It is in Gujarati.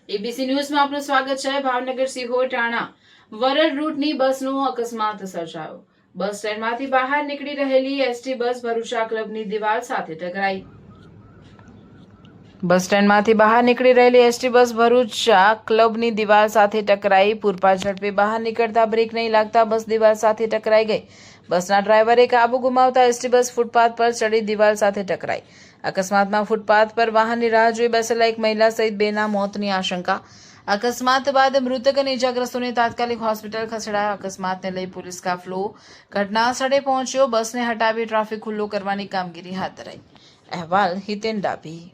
એબીસી ન્યૂઝમાં આપનું સ્વાગત છે। ભાવનગર સિહોર ટાણા વરડ રૂટની બસનો અકસ્માત સર્જાયો। બસ સ્ટેન્ડમાંથી બહાર નીકળી રહેલી એસટી બસ ભરૂચા ક્લબની દિવાલ સાથે ટકરાઈ। બસ સ્ટેન્ડમાંથી બહાર નીકળી રહેલી એસટી બસ ભરૂચા ક્લબની દિવાલ સાથે ટકરાઈ। પૂરપાટ ઝડપે બહાર નીકળતા બ્રેક નહીં લાગતા બસ દિવાલ સાથે ટકરાઈ ગઈ। બસના ડ્રાઈવરે કાબુ ગુમાવતા એસટી બસ ફૂટપાથ પર ચડી દિવાલ સાથે ટકરાઈ। અકસ્માતમાં ફૂટપાથ પર વાહનની રાહ જોઈ બેસેલા એક મહિલા સહિત બેના મોતની આશંકા। અકસ્માત બાદ મૃતક અને ઇજાગ્રસ્તોને તાત્કાલિક હોસ્પિટલ ખસેડાયા। અકસ્માતને લઈ પોલીસ કાફલો ઘટના સ્થળે પહોંચ્યો। બસને હટાવી ટ્રાફિક ખુલ્લો કરવાની કામગીરી હાથ ધરાઈ। અહેવાલ હિતેન ડાભી।